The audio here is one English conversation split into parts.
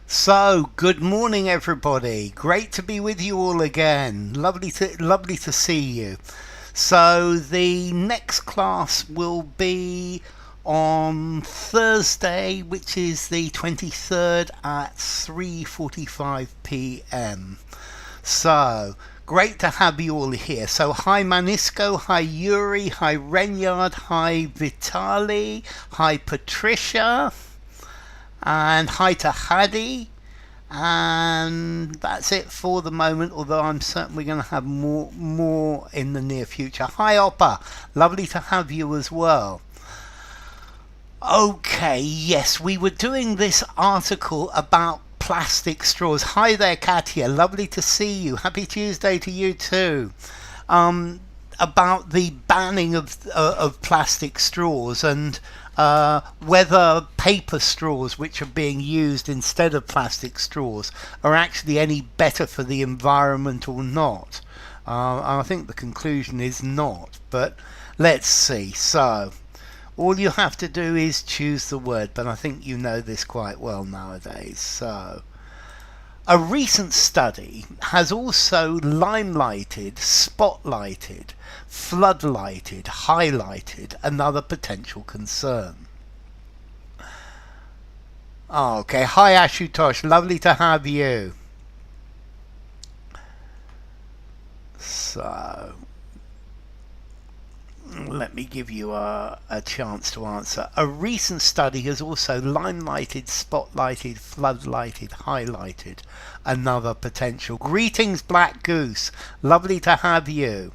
So, good morning, everybody. Great to be with you all again. Lovely to see you. So, the next class will be on Thursday, which is the 23rd at 3:45 p.m. So, great to have you all here. So, hi Manisco, hi Yuri, hi Renyard, hi Vitali, hi Patricia, and hi to Hadi. And that's it for the moment, although I'm certain we're going to have more in the near future. Hi Oppa, lovely to have you as well. Okay, yes, we were doing this article about plastic straws. Hi there Katia, lovely to see you. Happy Tuesday to you too. About the banning of plastic straws and whether paper straws, which are being used instead of plastic straws, are actually any better for the environment or not. I think the conclusion is not, but let's see. So, all you have to do is choose the word, but I think you know this quite well nowadays. So, a recent study has also limelighted, spotlighted, floodlighted, highlighted another potential concern. Okay, hi Ashutosh, lovely to have you. So, let me give you a chance to answer. A recent study has also limelighted, spotlighted, floodlighted, highlighted another potential. Greetings, Black Goose. Lovely to have you.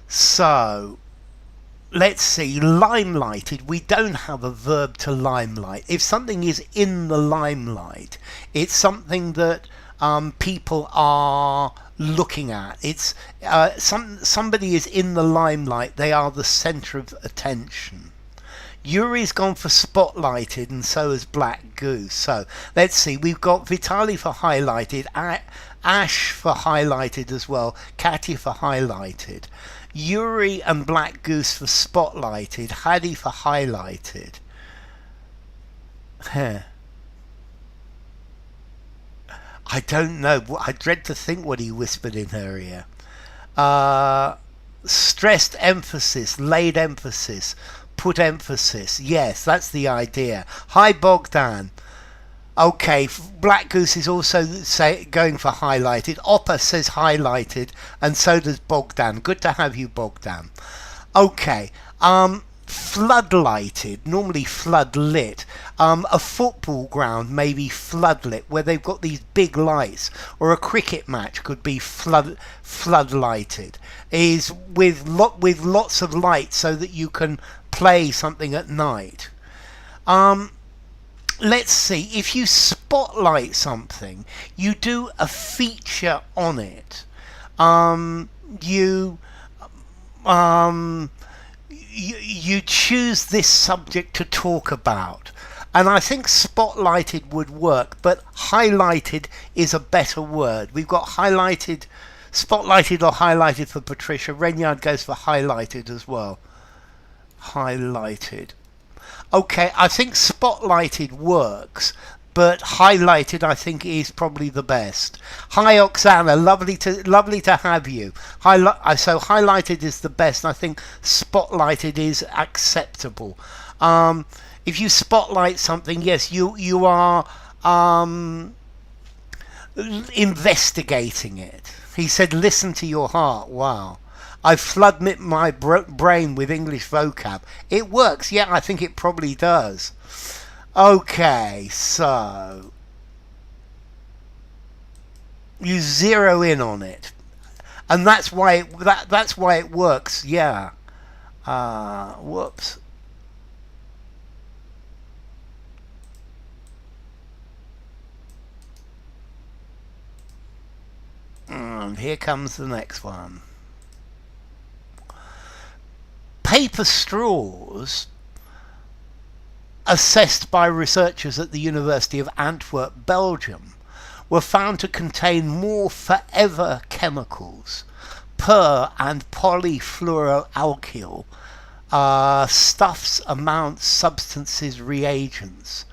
So, let's see. Limelighted. We don't have a verb to limelight. If something is in the limelight, it's something that people are looking at. It's somebody is in the limelight. They are the center of attention. Yuri's gone for spotlighted, and so has Black Goose. So let's see. We've got Vitali for highlighted, Ash for highlighted as well, Katia for highlighted, Yuri and Black Goose for spotlighted, Hadi for highlighted. I don't know. I dread to think what he whispered in her ear. Stressed emphasis, laid emphasis, put emphasis. Yes, that's the idea. Hi, Bogdan. Okay, Black Goose is also going for highlighted. Oppa says highlighted, and so does Bogdan. Good to have you, Bogdan. Okay, floodlighted, normally floodlit. A football ground may be floodlit, where they've got these big lights, or a cricket match could be floodlighted. Is with lots of lights so that you can play something at night. Let's see. If you spotlight something, you do a feature on it. You choose this subject to talk about, and I think spotlighted would work, but highlighted is a better word. We've got highlighted, spotlighted or highlighted for Patricia. Renyard goes for highlighted as well. Highlighted. Okay, I think spotlighted works, but highlighted I think is probably the best. Hi Oksana, lovely to have you. So highlighted is the best. I think spotlighted is acceptable. If you spotlight something, yes, you are investigating it. He said, listen to your heart. Wow. I flood my brain with English vocab. It works. Yeah, I think it probably does. Okay, so you zero in on it, and that's why that's why it works. Yeah. Whoops. And here comes the next one. Paper straws, assessed by researchers at the University of Antwerp, Belgium, were found to contain more forever chemicals, per and polyfluoroalkyl, stuffs, amounts, substances, reagents,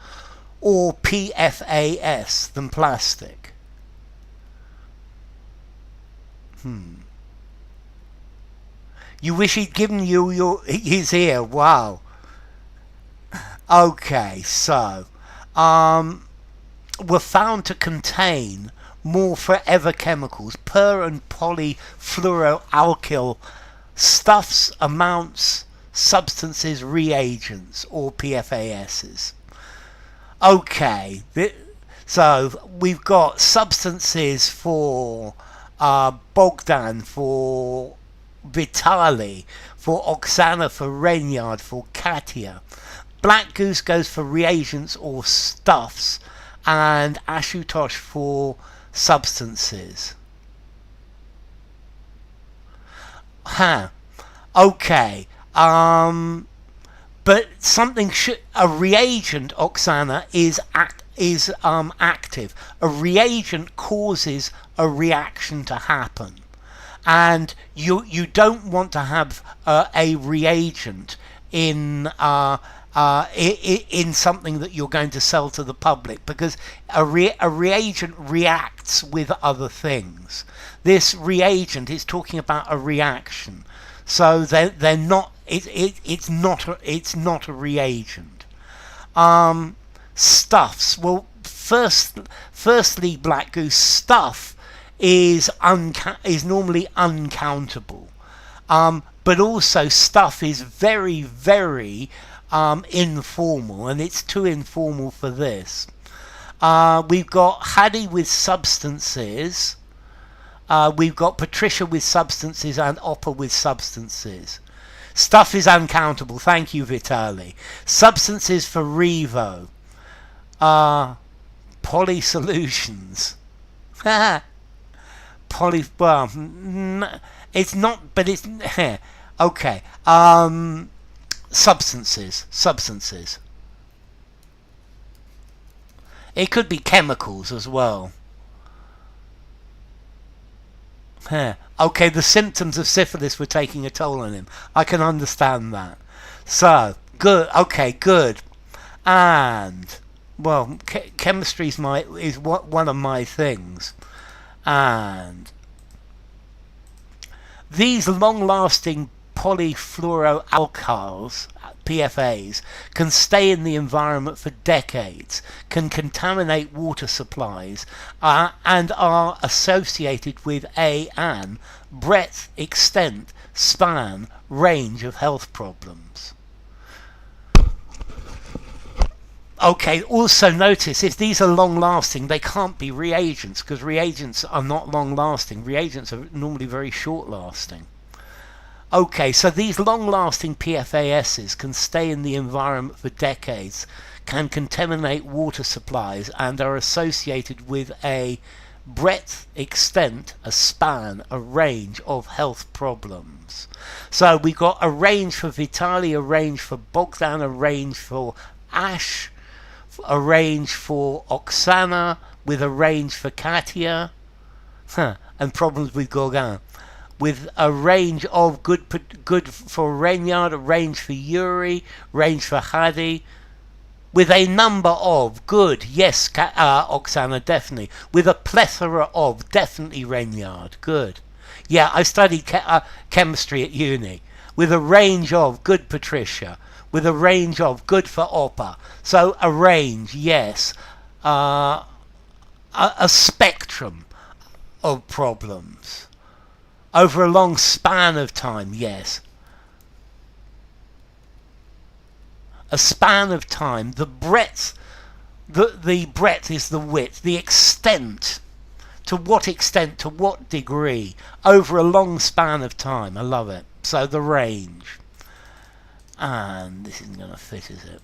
or PFAS than plastic? You wish he'd given you his ear. Wow. Okay, so were found to contain more forever chemicals, per and polyfluoroalkyl stuffs, amounts, substances, reagents, or PFASs. Okay, so we've got substances for Bogdan, for Vitali, for Oksana, for Renyard, for Katya. Black Goose goes for reagents or stuffs, and Ashutosh for substances. Okay. But something a reagent, Oksana, is active. A reagent causes a reaction to happen, and you don't want to have a reagent in something that you're going to sell to the public, because a reagent reacts with other things. This reagent is talking about a reaction, so they're not. It's not a reagent. Stuffs. Well, firstly, Black Goose, stuff is normally uncountable, but also stuff is very, very informal, and it's too informal for this. We've got Hadi with substances. We've got Patricia with substances and Oppa with substances. Stuff is uncountable. Thank you, Vitali. Substances for Revo. Poly solutions. Well, it's not, but it's okay. Substances. It could be chemicals as well. Okay, the symptoms of syphilis were taking a toll on him. I can understand that. So, good. Okay, good. And, well, chemistry is one of my things. And these long-lasting polyfluoroalkyls, PFAS, can stay in the environment for decades, can contaminate water supplies, and are associated with an breadth, extent, span, range of health problems. Okay, also notice, if these are long-lasting, they can't be reagents, because reagents are not long-lasting. Reagents are normally very short-lasting. Okay, so these long-lasting PFASs can stay in the environment for decades, can contaminate water supplies, and are associated with a breadth, extent, a span, a range of health problems. So we've got a range for Vitali, a range for Bogdan, a range for Ash, a range for Oksana, with a range for Katya, and problems with Gauguin. With a range of good for Renyard, a range for Yuri, range for Hadi, with a number of good, yes, Oksana, definitely, with a plethora of, definitely Renyard, good. Yeah, I studied chemistry at uni, with a range of good Patricia, with a range of good for Oppa, so a range, yes, a spectrum of problems. Over a long span of time, yes. A span of time. The breadth, the breadth is the width. The extent, to what extent, to what degree, over a long span of time. I love it. So the range. And this isn't going to fit, is it?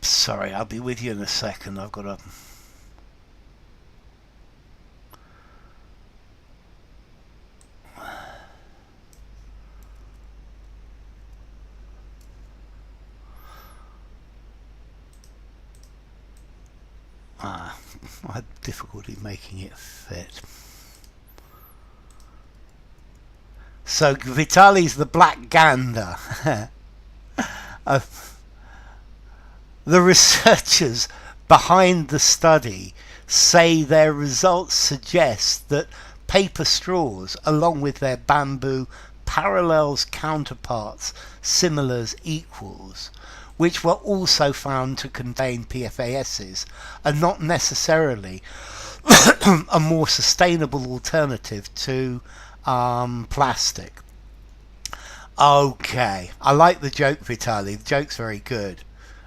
Sorry, I'll be with you in a second. I've got to... I had difficulty making it fit. So Vitali's the black gander. uh, the researchers behind the study say their results suggest that paper straws, along with their bamboo parallels, counterparts, similars, equals, which were also found to contain PFASs, are not necessarily a more sustainable alternative to plastic. Okay, I like the joke, Vitali. The joke's very good,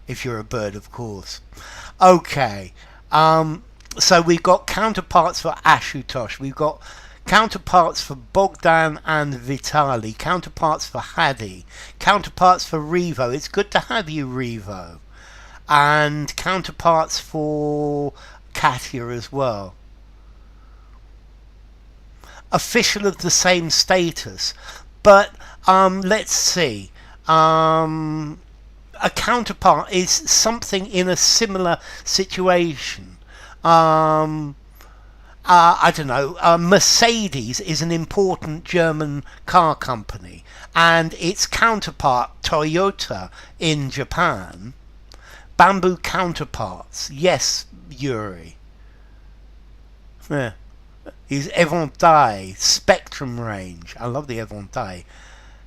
if you're a bird, of course. Okay, so we've got counterparts for Ashutosh. We've got counterparts for Bogdan and Vitali. Counterparts for Hadi. Counterparts for Revo. It's good to have you, Revo. And counterparts for Katya as well. Official of the same status. But let's see. A counterpart is something in a similar situation. I don't know. Mercedes is an important German car company, and its counterpart Toyota in Japan. Bamboo counterparts. Yes, Yuri. Yeah. Is Eventail spectrum range. I love the Eventail.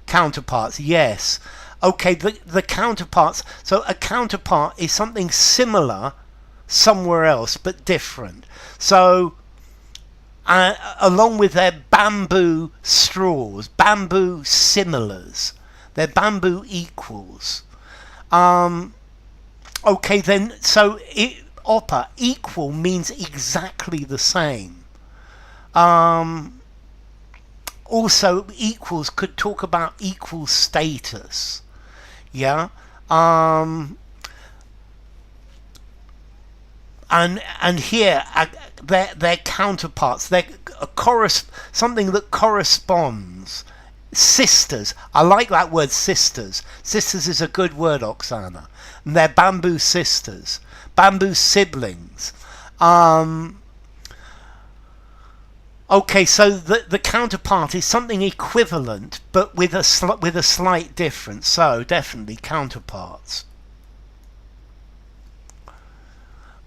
Counterparts, yes. Okay, the counterparts. So a counterpart is something similar somewhere else but different. So along with their bamboo straws, bamboo similars, their bamboo equals. Okay, then, so oppa, equal means exactly the same. Also, equals could talk about equal status. Yeah. And here their counterparts. They're something that corresponds. Sisters. I like that word, sisters. Sisters is a good word, Oksana. And they're bamboo sisters, bamboo siblings. Okay, so the counterpart is something equivalent, but with a slight difference. So definitely counterparts.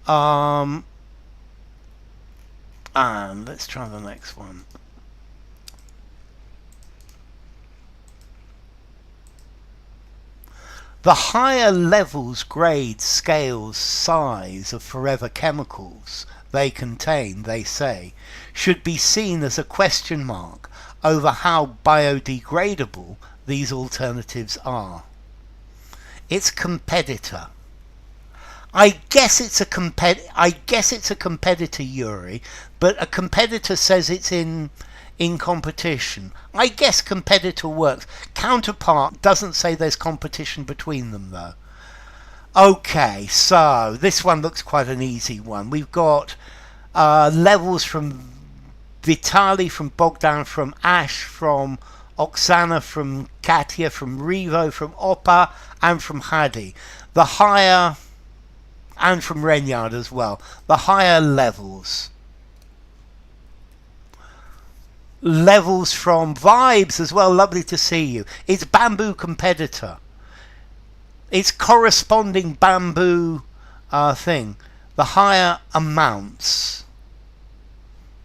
And let's try the next one. The higher levels, grades, scales, size of forever chemicals they contain, they say, should be seen as a question mark over how biodegradable these alternatives are. Its competitor. I guess it's a competitor, Yuri, but a competitor says it's in competition. I guess competitor works. Counterpart doesn't say there's competition between them, though. Okay, so this one looks quite an easy one. We've got levels from Vitali, from Bogdan, from Ash, from Oksana, from Katya, from Revo, from Oppa, and from Hadi. The higher, and from Renyard as well, the higher levels. Levels from Vibes as well, lovely to see you. It's bamboo competitor. It's corresponding bamboo thing. The higher amounts.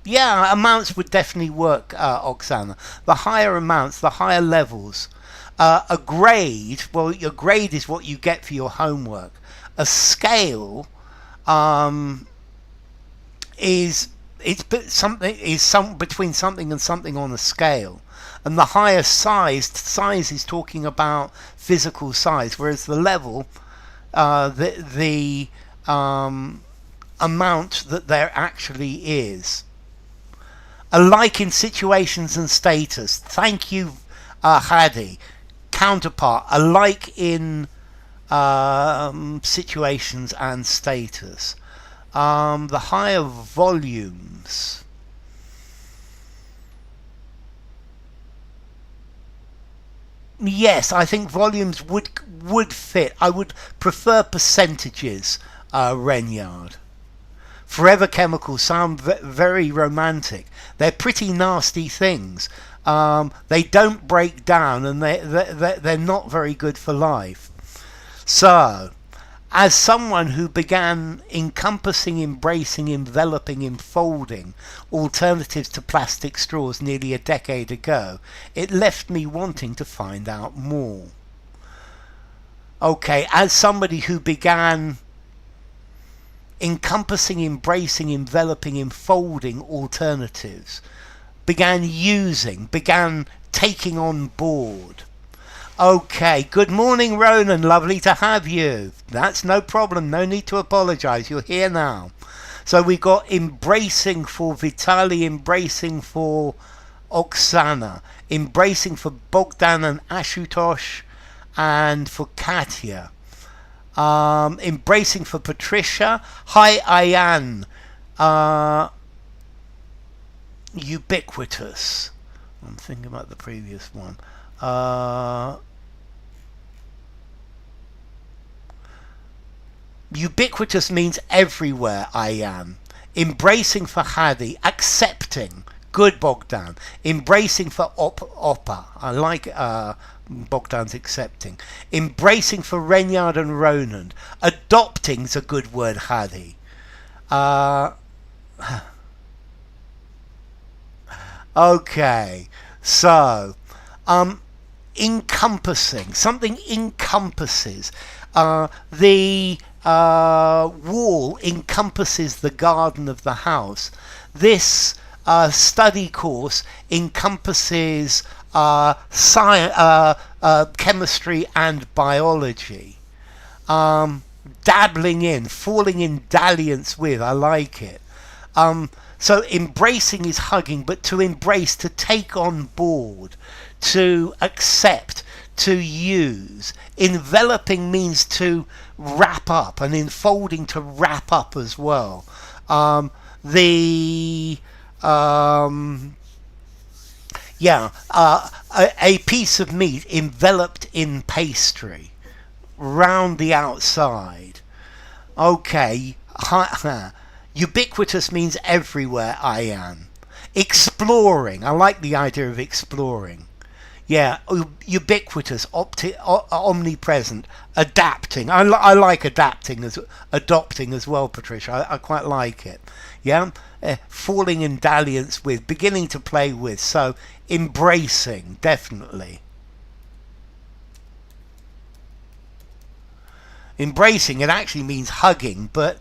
Yeah, amounts would definitely work, Oksana. The higher amounts, the higher levels. A grade, well, your grade is what you get for your homework. A scale is between something and something on a scale. And the higher size is talking about physical size, whereas the level, the amount that there actually is. Alike in situations and status. Thank you, Hadi. Counterpart. Alike in situations and status. The higher volumes. Yes, I think volumes would fit. I would prefer percentages, Renyard. Forever chemicals sound very romantic. They're pretty nasty things. They don't break down, and they're not very good for life. So, as someone who began encompassing, embracing, enveloping, enfolding alternatives to plastic straws nearly a decade ago, it left me wanting to find out more. Okay, as somebody who began encompassing, embracing, enveloping, enfolding alternatives, began taking on board. Okay, good morning, Ronan. Lovely to have you. That's no problem. No need to apologize. You're here now. So we got embracing for Vitali, embracing for Oksana, embracing for Bogdan and Ashutosh, and for Katya. Embracing for Patricia. Hi, Ayan. Ubiquitous. I'm thinking about the previous one. Ubiquitous means everywhere, I am. Embracing for Hadi. Accepting. Good, Bogdan. Embracing for Oppa. I like Bogdan's accepting. Embracing for Renyard and Ronan. Adopting's a good word, Hadi. Okay. So, encompassing. Something encompasses. The wall encompasses the garden of the house. This study course encompasses chemistry and biology. Dabbling in, falling in dalliance with, I like it. So embracing is hugging, but to embrace, to take on board, to accept, to use. Enveloping means to wrap up, and enfolding to wrap up as well. A piece of meat enveloped in pastry round the outside. Okay. Ubiquitous means everywhere, I am. Exploring. I like the idea of exploring. Yeah, ubiquitous, omnipresent, adapting. I like adapting adopting as well, Patricia. I quite like it. Yeah, falling in dalliance with, beginning to play with. So embracing, definitely. Embracing, it actually means hugging, but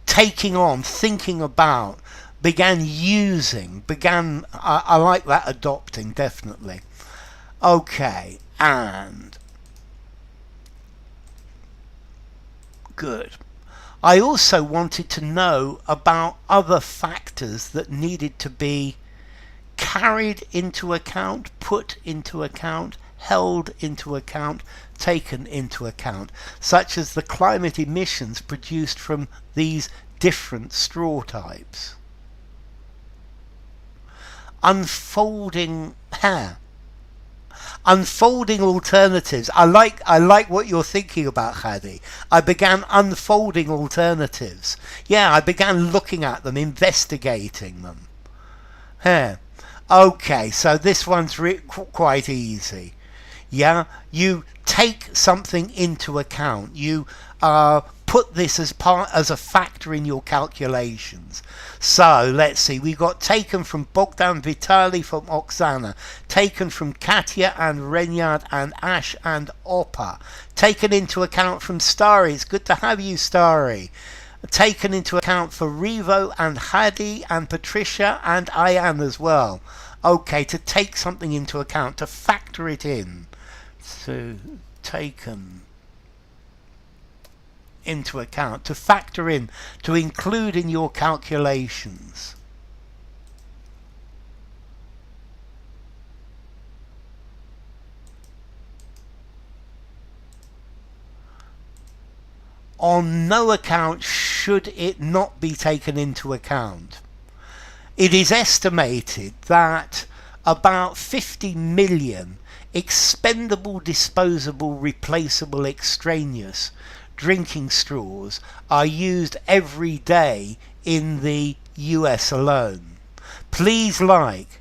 taking on, thinking about, began using, I like that, adopting, definitely. Okay, and good. I also wanted to know about other factors that needed to be carried into account, put into account, held into account, taken into account, such as the climate emissions produced from these different straw types. Unfolding alternatives. I like what you're thinking about, Hadi. I began unfolding alternatives. Yeah, I began looking at them, investigating them. Okay, so this one's quite easy. Yeah, you take something into account. You put this as a factor in your calculations. So let's see, we got taken from Bogdan, Vitali, from Oksana, taken from Katya and Renyard and Ash and Oppa, taken into account from Starry. It's good to have you, Starry. Taken into account for Revo and Hadi and Patricia and Ayan as well. Okay, to take something into account, to factor it in. So taken into account, to factor in, to include in your calculations. On no account should it not be taken into account. It is estimated that about 50 million expendable, disposable, replaceable, extraneous drinking straws are used every day in the US alone. Please like.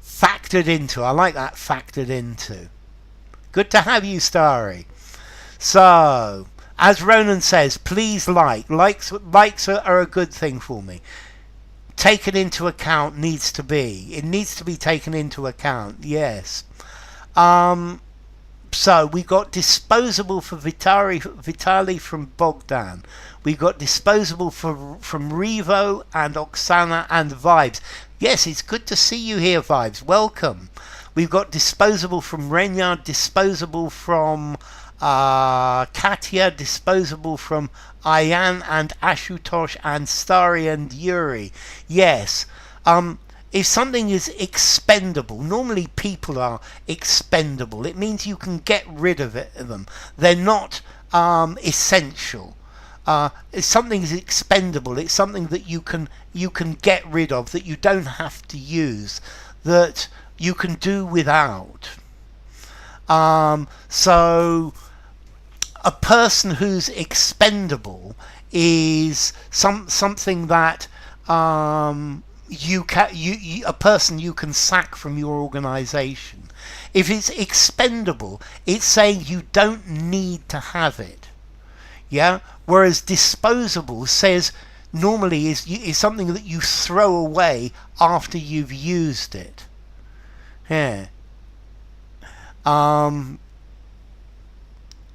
Factored into. I like that, factored into. Good to have you, Starry. So, as Ronan says, please like. Likes are a good thing for me. Taken into account needs to be. It needs to be taken into account, yes. So we got Disposable for Vitali from Bogdan. We got Disposable from Revo and Oksana and Vibes. Yes, it's good to see you here, Vibes. Welcome. We've got Disposable from Renyard, Disposable from Katya, Disposable from Ayan and Ashutosh and Starry and Yuri. Yes. If something is expendable, normally people are expendable. It means you can get rid of them. They're not essential. If something is expendable, it's something that you can get rid of, that you don't have to use, that you can do without. So a person who's expendable is something that a person you can sack from your organization. If it's expendable, it's saying you don't need to have it. Yeah. Whereas disposable says normally is something that you throw away after you've used it. Yeah.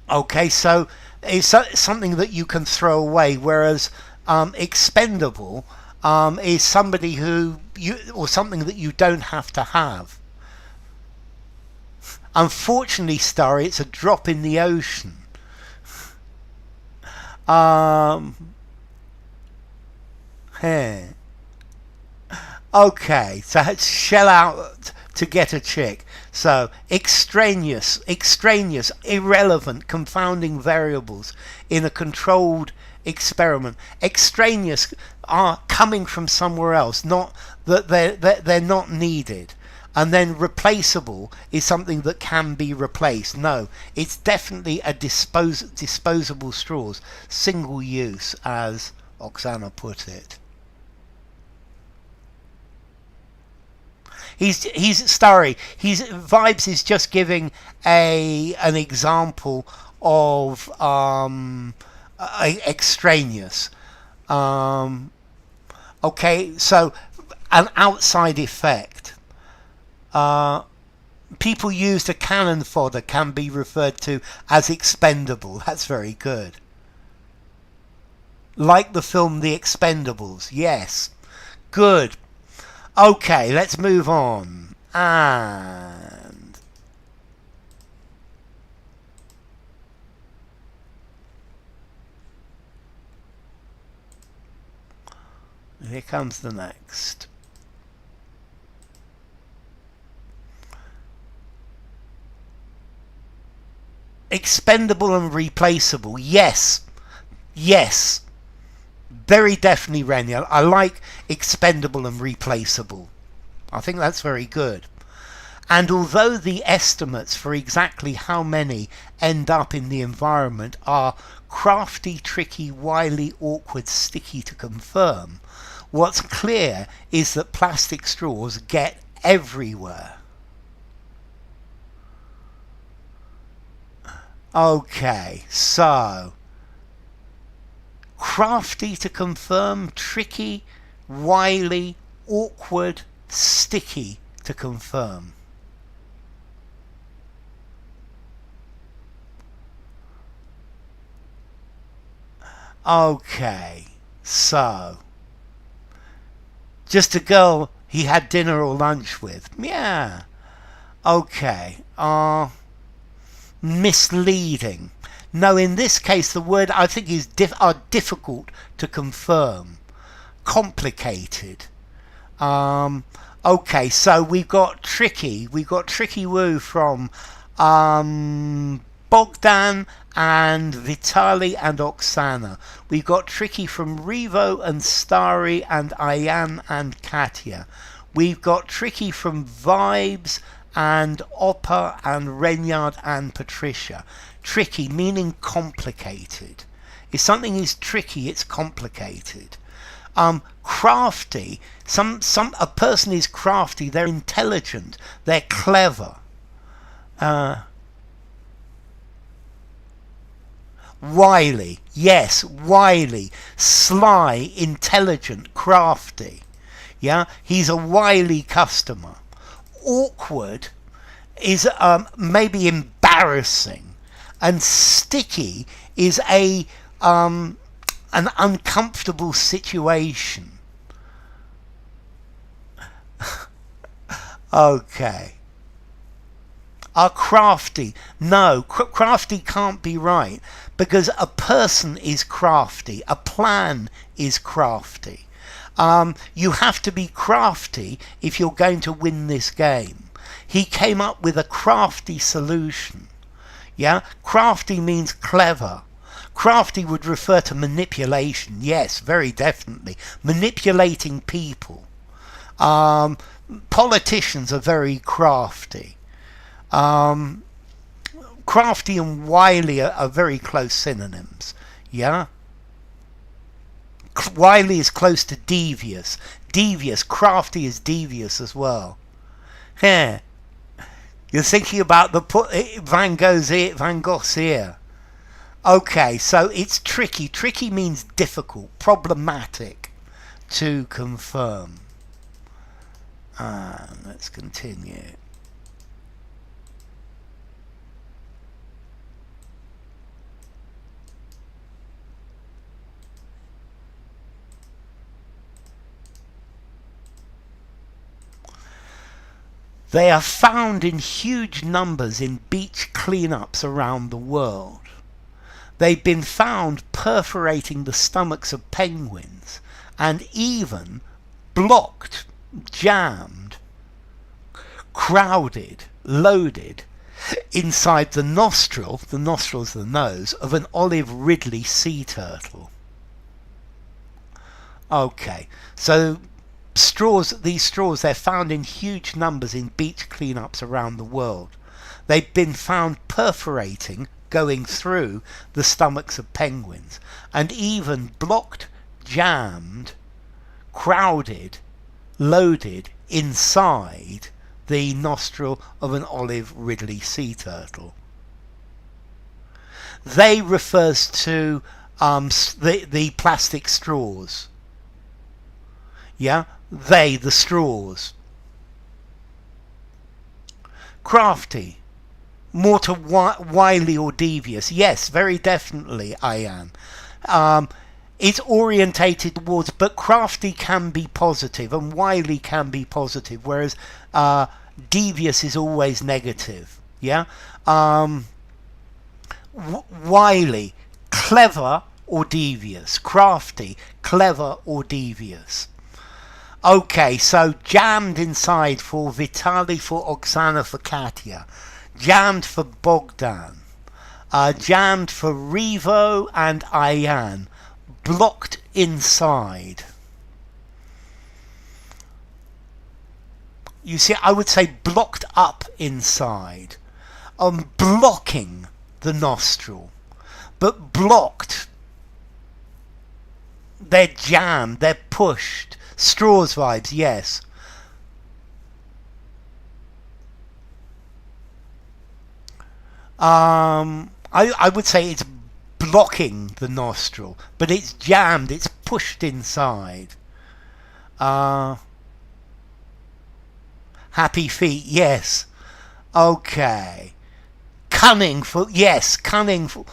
Okay, so it's something that you can throw away, whereas expendable is somebody who or something that you don't have to have. Unfortunately, Starry, it's a drop in the ocean. Okay, so let's shell out to get a chick. So extraneous, irrelevant, confounding variables in a controlled experiment. Extraneous are coming from somewhere else, not that they're not needed. And then replaceable is something that can be replaced. No, it's definitely a disposable straws, single use, as Oksana put it. He's Starry. Vibes is just giving an example of extraneous. Okay, so an outside effect. People used a cannon fodder can be referred to as expendable. That's very good. Like the film The Expendables. Yes. Good. Okay, let's move on. And here comes the next. Expendable and replaceable. Yes. Yes. Very definitely, Reniel. I like expendable and replaceable. I think that's very good. And although the estimates for exactly how many end up in the environment are crafty, tricky, wily, awkward, sticky to confirm, what's clear is that plastic straws get everywhere. Okay, so crafty to confirm, tricky, wily, awkward, sticky to confirm. Okay, so just a girl he had dinner or lunch with. Yeah. Okay. Misleading. No, in this case the word I think is difficult to confirm. Complicated. Okay, so we've got tricky. We've got tricky woo from Bogdan and Vitali and Oksana. We've got tricky from Revo and Starry and Ayan and Katya. We've got tricky from Vibes and Oppa and Renyard and Patricia. Tricky meaning complicated. If something is tricky, it's complicated. Crafty, a person is crafty, they're intelligent, they're clever. Wily, yes, wily, sly, intelligent, crafty. Yeah, he's a wily customer. Awkward is maybe embarrassing, and sticky is an uncomfortable situation. Okay. Crafty. No, crafty can't be right, because a person is crafty. A plan is crafty. You have to be crafty if you're going to win this game. He came up with a crafty solution. Yeah? Crafty means clever. Crafty would refer to manipulation. Yes, very definitely. Manipulating people. Politicians are very crafty. Crafty and wily are very close synonyms. Yeah? Wily is close to devious. Devious. Crafty is devious as well. Yeah. You're thinking about Van Gogh's ear. Okay, so it's tricky. Tricky means difficult, problematic. To confirm. Let's continue. They are found in huge numbers in beach cleanups around the world. They've been found perforating the stomachs of penguins and even blocked, jammed, crowded, loaded inside the nostril's the nose, of an olive ridley sea turtle. Okay, so these straws, they're found in huge numbers in beach cleanups around the world. They've been found perforating, going through the stomachs of penguins, and even blocked, jammed, crowded, loaded inside the nostril of an olive ridley sea turtle. They refers to the plastic straws. Yeah? The straws. Crafty. More to wily or devious. Yes, very definitely I am. It's orientated towards, but crafty can be positive and wily can be positive, whereas devious is always negative. Yeah? Wily, clever or devious. Crafty, clever or devious. Okay, so jammed inside for Vitali, for Oksana, for Katya. Jammed for Bogdan. Jammed for Revo and Ayan. Blocked inside. You see, I would say blocked up inside. Blocking the nostril. But blocked. They're jammed, they're pushed. Straws vibes, yes. I would say it's blocking the nostril, but it's jammed, it's pushed inside. Happy feet, yes. Okay. Cunning for, yes, cunning for,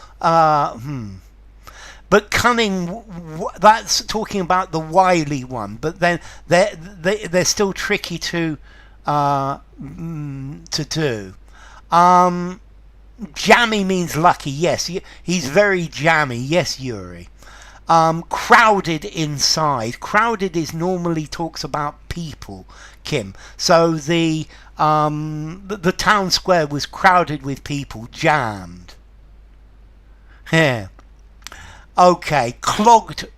But cunning, that's talking about the wily one, but then they're still tricky to do. Jammy means lucky, yes. He's very jammy, yes, Yuri. Crowded inside. Crowded is normally talks about people, Kim. So the town square was crowded with people, jammed. Yeah. Okay, clogged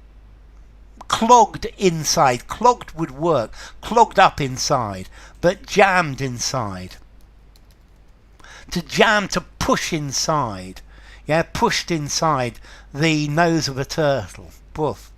inside. Clogged would work. Clogged up inside, but jammed inside. to jam, to push inside. Yeah, pushed inside the nose of a turtle. Woof.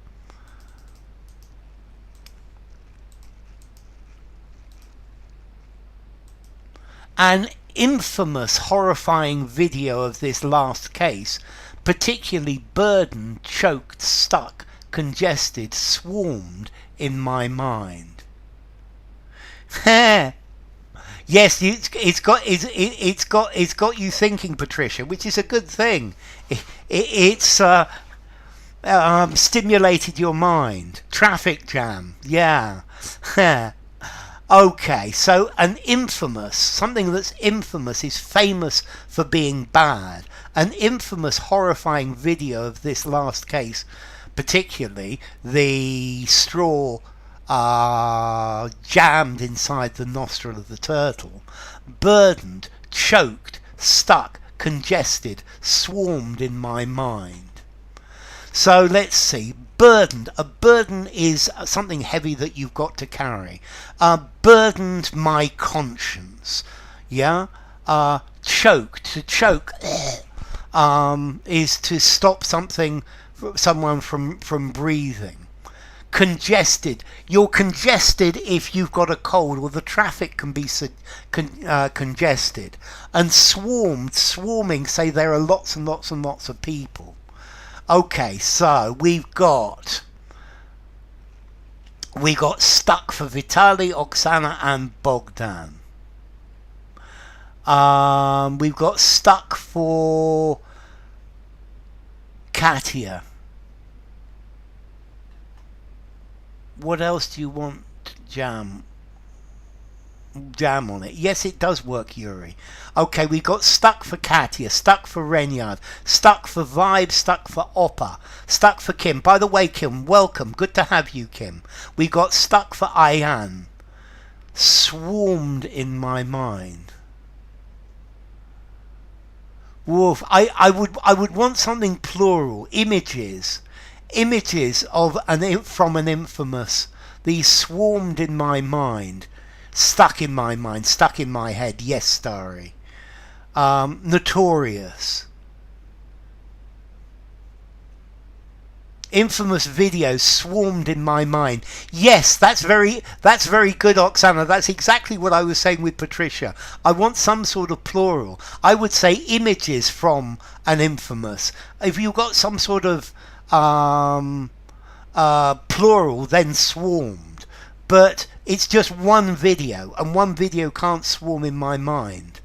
An infamous, horrifying video of this last case, particularly burdened, choked, stuck, congested, swarmed in my mind. Yes, it's got you thinking, Patricia, which is a good thing. It's stimulated your mind. Traffic jam, yeah. Okay, so something that's infamous is famous for being bad. An infamous, horrifying video of this last case, particularly the straw jammed inside the nostril of the turtle, burdened, choked, stuck, congested, swarmed in my mind. So let's see. Burdened. A burden is something heavy that you've got to carry. Burdened my conscience. Yeah. Choked. To choke is to stop someone from breathing. Congested. You're congested if you've got a cold, or the traffic can be congested. And swarming, say there are lots and lots and lots of people. Okay, so we've got stuck for Vitaly, Oksana and Bogdan. We've got stuck for Katya. What else do you want, jam on it? Yes, it does work, Yuri. Okay, we got stuck for Katya, stuck for Renyard, stuck for Vibe, stuck for Oppa, stuck for Kim. By the way, Kim, welcome. Good to have you, Kim. We got stuck for Ayan. Swarmed in my mind. Woof. I would want something plural. Images of from an infamous. These swarmed in my mind. Stuck in my mind, stuck in my head. Yes, Starry. Notorious. Infamous videos swarmed in my mind. Yes, that's very good, Oksana. That's exactly what I was saying with Patricia. I want some sort of plural. I would say images from an infamous. If you've got some sort of plural, then swarmed. But it's just one video, and one video can't swarm in my mind.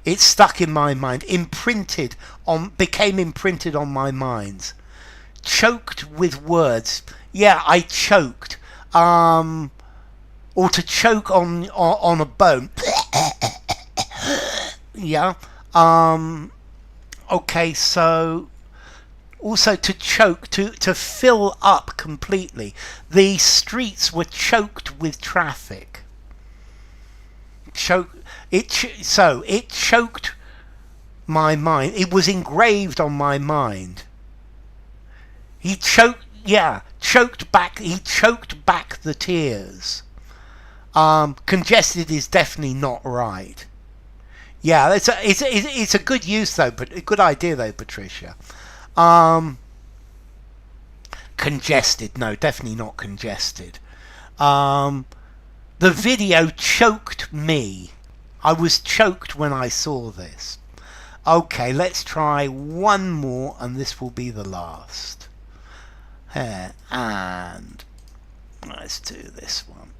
It's stuck in my mind, became imprinted on my mind. Choked with words. Yeah, I choked. Or to choke on a bone. Yeah. Okay, so also to choke, to fill up completely. The streets were choked with traffic. It choked my mind. It was engraved on my mind. He choked back the tears. Congested is definitely not right. Yeah, it's a good use though, but a good idea though, Patricia. Congested, no, definitely not congested. The video choked me. I was choked when I saw this. Okay, let's try one more, and this will be the last. And let's do this one.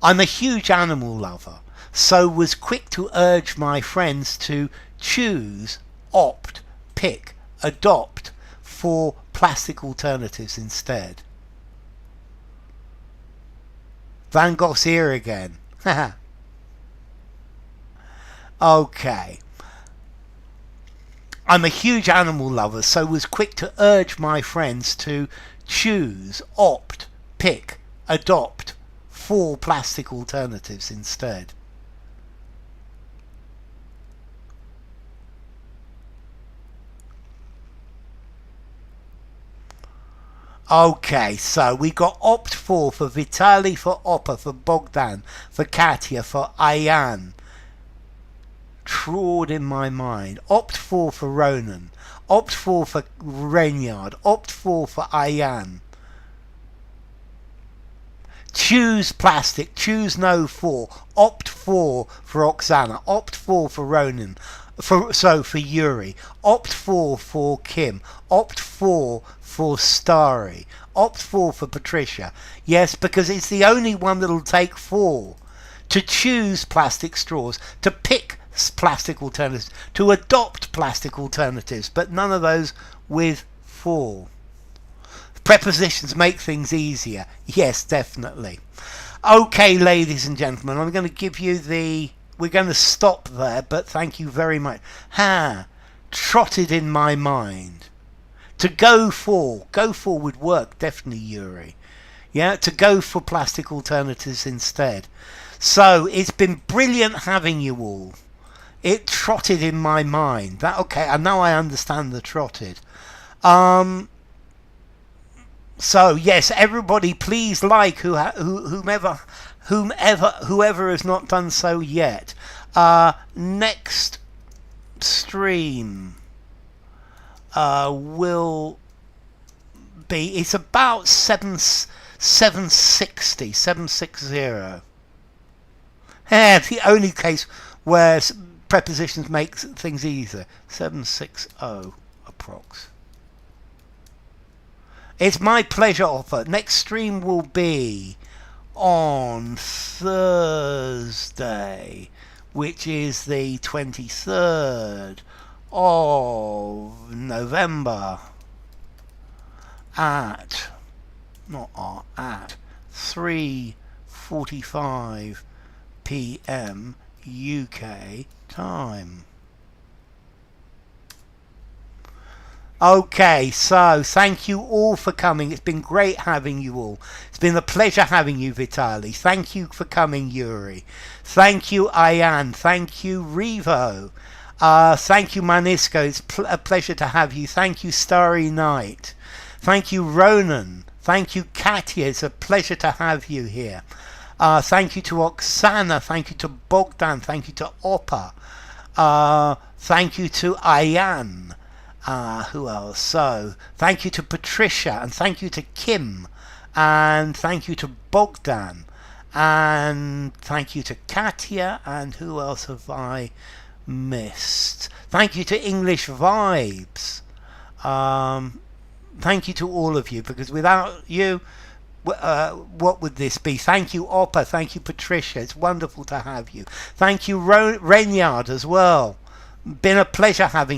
I'm a huge animal lover, so was quick to urge my friends to choose, opt, pick, adopt for plastic alternatives instead. Van Gogh's here again. Okay. I'm a huge animal lover, so was quick to urge my friends to choose, opt, pick, adopt for plastic alternatives instead. Okay, so we got opt for Vitaly, for Oppa, for Bogdan, for Katya, for Ayan. Trawd in my mind. Opt for Ronan. Opt for Renyard. Opt for Ayan. Choose plastic. Choose no for. Opt for Oksana. Opt for Ronan. For Yuri. Opt for Kim. Opt for Starry. Opt for Patricia. Yes, because it's the only one that'll take 4. To choose plastic straws. To pick plastic alternatives. To adopt plastic alternatives. But none of those with 4. Prepositions make things easier. Yes, definitely. Okay, ladies and gentlemen, I'm going to give you we're going to stop there, but thank you very much. Trotted in my mind. To go for would work, definitely, Yuri. Yeah, to go for plastic alternatives instead. So, it's been brilliant having you all. It trotted in my mind. Okay, I know I understand the trotted. So yes, everybody, please like whoever has not done so yet. Next stream will be, it's about 760. Yeah, the only case where prepositions make things easier. 760 approx. It's my pleasure, Offer. Next stream will be on Thursday, which is the 23rd of November at 3:45 p.m. UK time. Okay, so thank you all for coming. It's been great having you all. It's been a pleasure having you, Vitali. Thank you for coming, Yuri. Thank you, Ayan. Thank you, Revo. Thank you, Manisko. It's a pleasure to have you. Thank you, Starry Night. Thank you, Ronan. Thank you, Katya. It's a pleasure to have you here. Thank you to Oksana. Thank you to Bogdan. Thank you to Oppa. Thank you to Ayan. Who else? So, thank you to Patricia, and thank you to Kim, and thank you to Bogdan, and thank you to Katya, and who else have I missed? Thank you to English Vibes. Thank you to all of you, because without you, what would this be? Thank you, Oppa. Thank you, Patricia. It's wonderful to have you. Thank you, Renyard, as well. Been a pleasure having you.